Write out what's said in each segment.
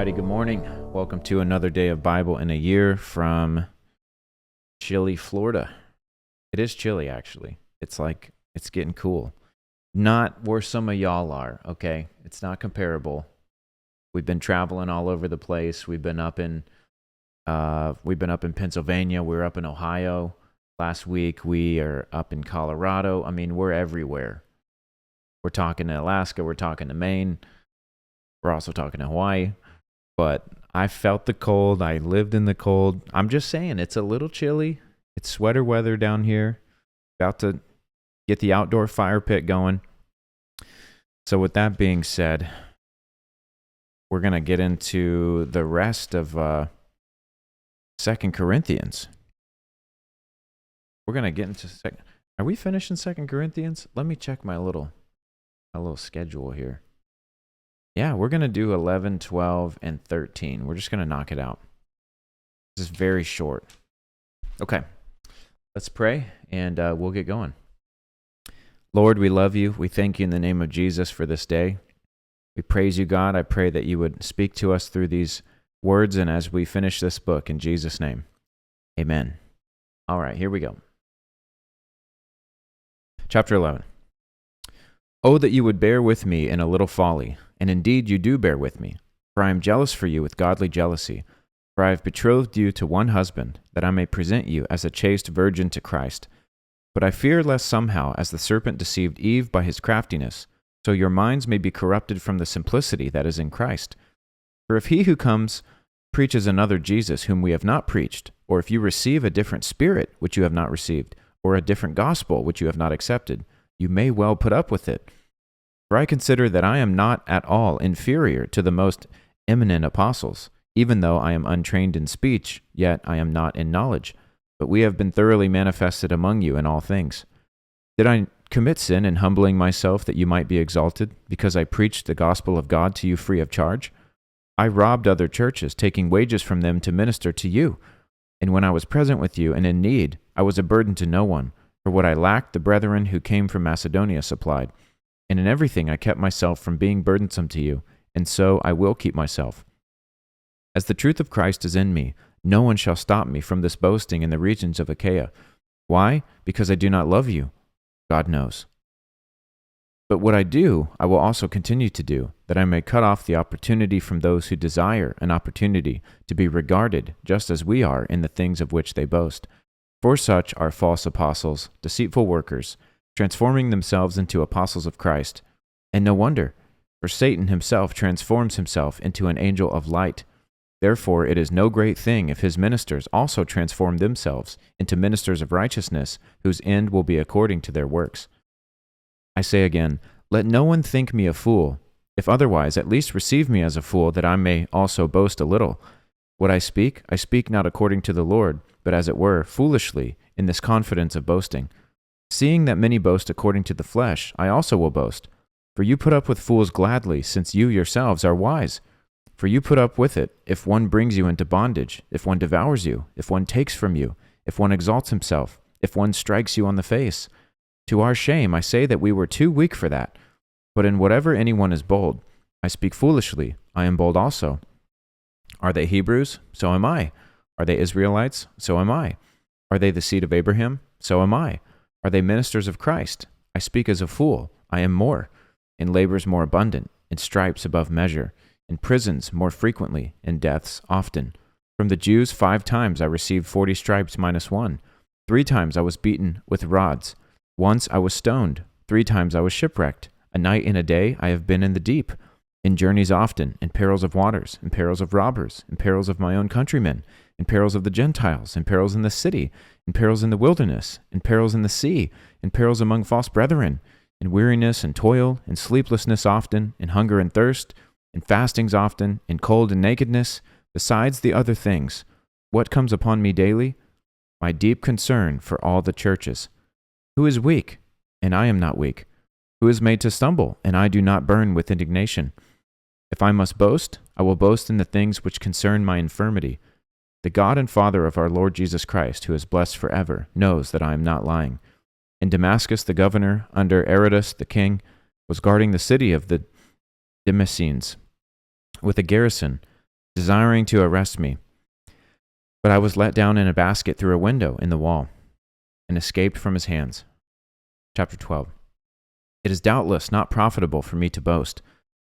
everybody. Good morning. Welcome to another day of Bible in a year from chilly Florida. It is chilly, actually. It's getting cool. Not where some of y'all are, okay? It's not comparable. We've been traveling all over the place. We've been up in Pennsylvania. We were up in Ohio last week. We are up in Colorado. I mean, we're everywhere. We're talking to Alaska. We're talking to Maine. We're also talking to Hawaii. But I felt the cold. I lived in the cold. I'm just saying, it's a little chilly. It's sweater weather down here. About to get the outdoor fire pit going. So with that being said, we're going to get into the rest of 2 Corinthians. We're going to get into Are we finishing 2 Corinthians? Let me check my little schedule here. Yeah, we're going to do 11, 12, and 13. We're just going to knock it out. This is very short. Okay, let's pray, and we'll get going. Lord, we love you. We thank you in the name of Jesus for this day. We praise you, God. I pray that you would speak to us through these words and as we finish this book, in Jesus' name. Amen. All right, here we go. Chapter 11. Oh, that you would bear with me in a little folly, and indeed you do bear with me. For I am jealous for you with godly jealousy. For I have betrothed you to one husband, that I may present you as a chaste virgin to Christ. But I fear lest somehow, as the serpent deceived Eve by his craftiness, so your minds may be corrupted from the simplicity that is in Christ. For if he who comes preaches another Jesus whom we have not preached, or if you receive a different spirit which you have not received, or a different gospel which you have not accepted, you may well put up with it. For I consider that I am not at all inferior to the most eminent apostles. Even though I am untrained in speech, yet I am not in knowledge. But we have been thoroughly manifested among you in all things. Did I commit sin in humbling myself that you might be exalted, because I preached the gospel of God to you free of charge? I robbed other churches, taking wages from them to minister to you. And when I was present with you and in need, I was a burden to no one. For what I lacked, the brethren who came from Macedonia supplied. And in everything I kept myself from being burdensome to you, and so I will keep myself. As the truth of Christ is in me, no one shall stop me from this boasting in the regions of Achaia. Why? Because I do not love you. God knows. But what I do, I will also continue to do, that I may cut off the opportunity from those who desire an opportunity to be regarded just as we are in the things of which they boast. For such are false apostles, deceitful workers, transforming themselves into apostles of Christ. And no wonder, for Satan himself transforms himself into an angel of light. Therefore it is no great thing if his ministers also transform themselves into ministers of righteousness, whose end will be according to their works. I say again, let no one think me a fool. If otherwise, at least receive me as a fool, that I may also boast a little. What I speak not according to the Lord, but as it were, foolishly, in this confidence of boasting. Seeing that many boast according to the flesh, I also will boast. For you put up with fools gladly, since you yourselves are wise. For you put up with it, if one brings you into bondage, if one devours you, if one takes from you, if one exalts himself, if one strikes you on the face. To our shame, I say that we were too weak for that. But in whatever anyone is bold, I speak foolishly, I am bold also. Are they Hebrews? So am I. Are they Israelites? So am I. Are they the seed of Abraham? So am I. Are they ministers of Christ? I speak as a fool, I am more. In labors more abundant, in stripes above measure, in prisons more frequently, in deaths often. From the Jews 5 times I received 40 stripes minus 1. 3 times I was beaten with rods. Once I was stoned. 3 times I was shipwrecked. A night and a day I have been in the deep. In journeys often, in perils of waters, in perils of robbers, in perils of my own countrymen, in perils of the Gentiles, in perils in the city, in perils in the wilderness, in perils in the sea, in perils among false brethren, in weariness and toil, in sleeplessness often, in hunger and thirst, in fastings often, in cold and nakedness, besides the other things. What comes upon me daily? My deep concern for all the churches. Who is weak? And I am not weak. Who is made to stumble? And I do not burn with indignation. If I must boast, I will boast in the things which concern my infirmity. The God and Father of our Lord Jesus Christ, who is blessed forever, knows that I am not lying. In Damascus, the governor, under Aretas the king, was guarding the city of the Damascenes with a garrison. desiring to arrest me. But I was let down in a basket through a window in the wall and escaped from his hands. Chapter 12. It is doubtless not profitable for me to boast.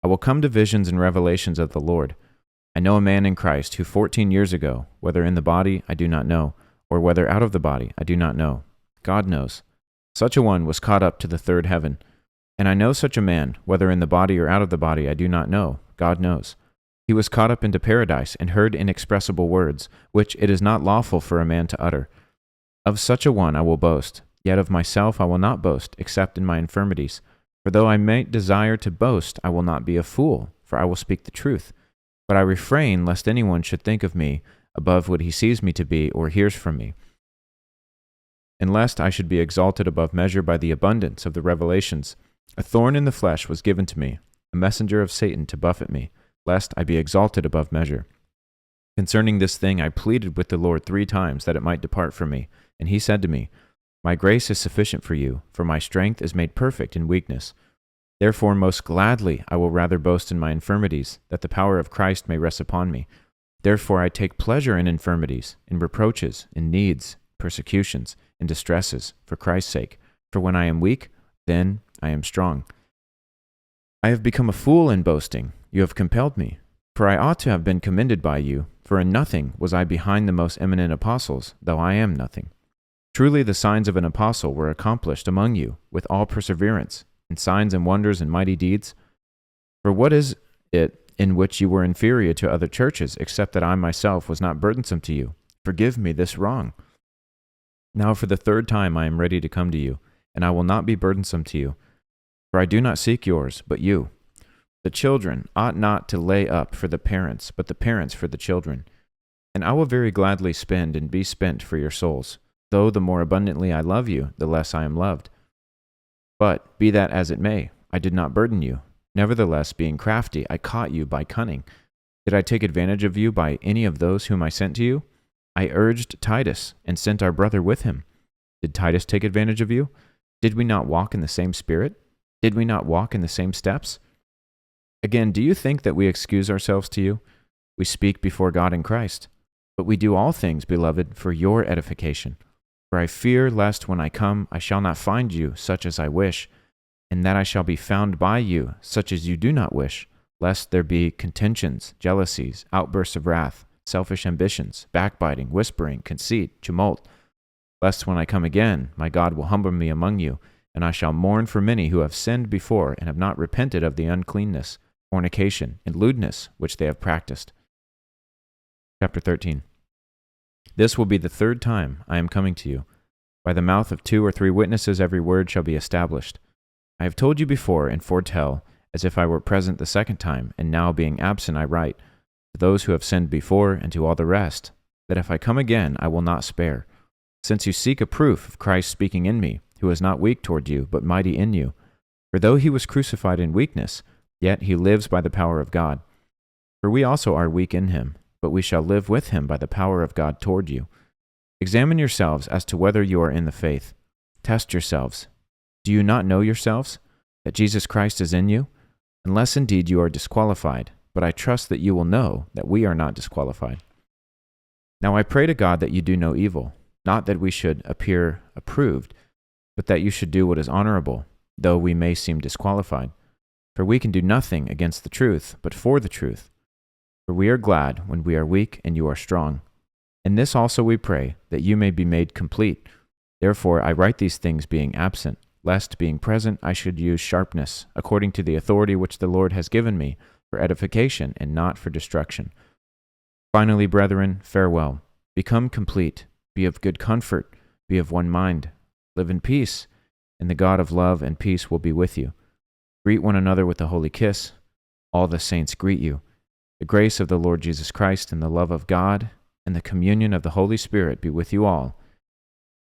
I will come to visions and revelations of the Lord. I know a man in Christ who 14 years ago, whether in the body I do not know, or whether out of the body I do not know, God knows, such a one was caught up to the third heaven. And I know such a man, whether in the body or out of the body I do not know, God knows. He was caught up into paradise and heard inexpressible words, which it is not lawful for a man to utter. Of such a one I will boast, yet of myself I will not boast, except in my infirmities. For though I may desire to boast, I will not be a fool, for I will speak the truth. But I refrain lest anyone should think of me above what he sees me to be or hears from me. And lest I should be exalted above measure by the abundance of the revelations, a thorn in the flesh was given to me, a messenger of Satan to buffet me, lest I be exalted above measure. Concerning this thing I pleaded with the Lord 3 times that it might depart from me. And he said to me, My grace is sufficient for you, for my strength is made perfect in weakness. Therefore most gladly I will rather boast in my infirmities, that the power of Christ may rest upon me. Therefore I take pleasure in infirmities, in reproaches, in needs, persecutions, in distresses, for Christ's sake. For when I am weak, then I am strong. I have become a fool in boasting. You have compelled me. For I ought to have been commended by you, for in nothing was I behind the most eminent apostles, though I am nothing. Truly the signs of an apostle were accomplished among you, with all perseverance, in signs and wonders and mighty deeds. For what is it in which you were inferior to other churches, except that I myself was not burdensome to you? Forgive me this wrong. Now for the 3rd time I am ready to come to you, and I will not be burdensome to you. For I do not seek yours, but you. The children ought not to lay up for the parents, but the parents for the children. And I will very gladly spend and be spent for your souls. Though the more abundantly I love you, the less I am loved. But, be that as it may, I did not burden you. Nevertheless, being crafty, I caught you by cunning. Did I take advantage of you by any of those whom I sent to you? I urged Titus, and sent our brother with him. Did Titus take advantage of you? Did we not walk in the same spirit? Did we not walk in the same steps? Again, do you think that we excuse ourselves to you? We speak before God in Christ. But we do all things, beloved, for your edification. For I fear lest when I come I shall not find you such as I wish, and that I shall be found by you such as you do not wish, lest there be contentions, jealousies, outbursts of wrath, selfish ambitions, backbiting, whispering, conceit, tumult. Lest when I come again my God will humble me among you, and I shall mourn for many who have sinned before and have not repented of the uncleanness, fornication, and lewdness which they have practiced. Chapter 13. This will be the 3rd time I am coming to you. By the mouth of 2 or 3 witnesses every word shall be established. I have told you before and foretell, as if I were present the 2nd time, and now being absent I write, to those who have sinned before and to all the rest, that if I come again I will not spare. Since you seek a proof of Christ speaking in me, who is not weak toward you, but mighty in you. For though he was crucified in weakness, yet he lives by the power of God. For we also are weak in him, but we shall live with him by the power of God toward you. Examine yourselves as to whether you are in the faith. Test yourselves. Do you not know yourselves, that Jesus Christ is in you? Unless indeed you are disqualified, but I trust that you will know that we are not disqualified. Now I pray to God that you do no evil, not that we should appear approved, but that you should do what is honorable, though we may seem disqualified. For we can do nothing against the truth, but for the truth. For we are glad when we are weak and you are strong. And this also we pray, that you may be made complete. Therefore I write these things being absent, lest being present I should use sharpness, according to the authority which the Lord has given me, for edification and not for destruction. Finally, brethren, farewell. Become complete. Be of good comfort. Be of one mind. Live in peace, and the God of love and peace will be with you. Greet one another with a holy kiss. All the saints greet you. The grace of the Lord Jesus Christ and the love of God and the communion of the Holy Spirit be with you all.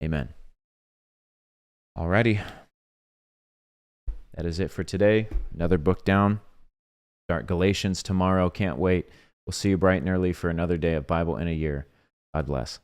Amen. Alrighty. That is it for today. Another book down. Start Galatians tomorrow. Can't wait. We'll see you bright and early for another day of Bible in a year. God bless.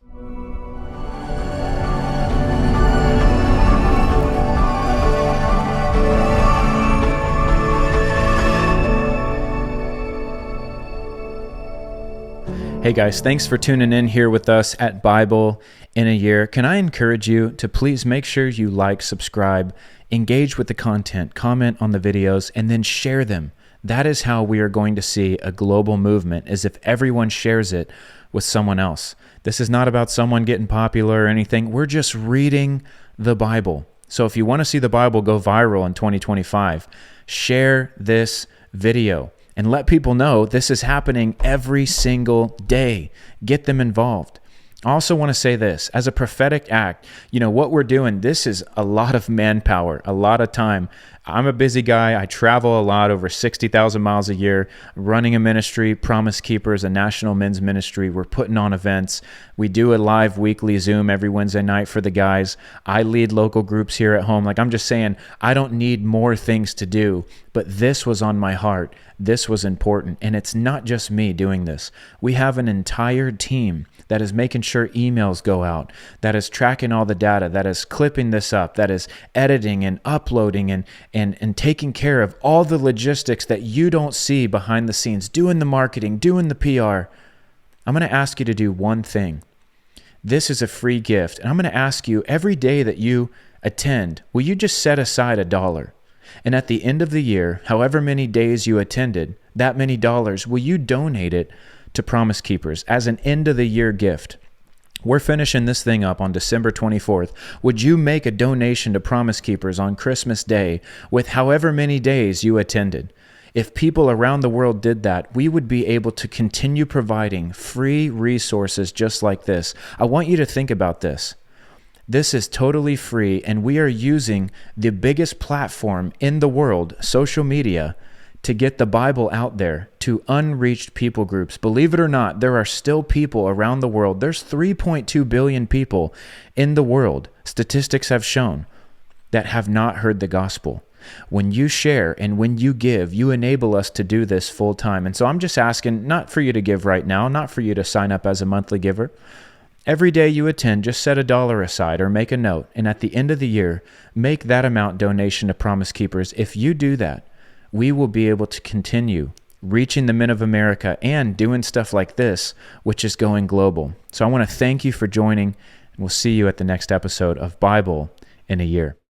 Hey guys, thanks for tuning in here with us at Bible in a Year. Can I encourage you to please make sure you like, subscribe, engage with the content, comment on the videos, and then share them. That is how we are going to see a global movement, is if everyone shares it with someone else. This is not about someone getting popular or anything. We're just reading the Bible. So if you want to see the Bible go viral in 2025, share this video. And let people know this is happening every single day. Get them involved. I also want to say this, as a prophetic act, what we're doing, this is a lot of manpower, a lot of time. I'm a busy guy. I travel a lot, over 60,000 miles a year, running a ministry, Promise Keepers, a national men's ministry. We're putting on events. We do a live weekly Zoom every Wednesday night for the guys. I lead local groups here at home. I'm just saying, I don't need more things to do, but this was on my heart. This was important. And it's not just me doing this. We have an entire team that is making sure emails go out, that is tracking all the data, that is clipping this up, that is editing and uploading and taking care of all the logistics that you don't see behind the scenes, doing the marketing, doing the PR. I'm going to ask you to do one thing. This is a free gift. And I'm going to ask you, every day that you attend, will you just set aside $1? And at the end of the year, however many days you attended, that many dollars, will you donate it to Promise Keepers as an end of the year gift? We're finishing this thing up on December 24th. Would you make a donation to Promise Keepers on Christmas Day with however many days you attended? If people around the world did that, we would be able to continue providing free resources just like this. I want you to think about this. This is totally free, and we are using the biggest platform in the world, social media, to get the Bible out there to unreached people groups. Believe it or not, there are still people around the world. There's 3.2 billion people in the world, statistics have shown, that have not heard the gospel. When you share and when you give, you enable us to do this full time. And so I'm just asking, not for you to give right now, not for you to sign up as a monthly giver. Every day you attend, just set $1 aside or make a note. And at the end of the year, make that amount donation to Promise Keepers. If you do that, we will be able to continue reaching the men of America and doing stuff like this, which is going global. So I want to thank you for joining, and we'll see you at the next episode of Bible in a Year.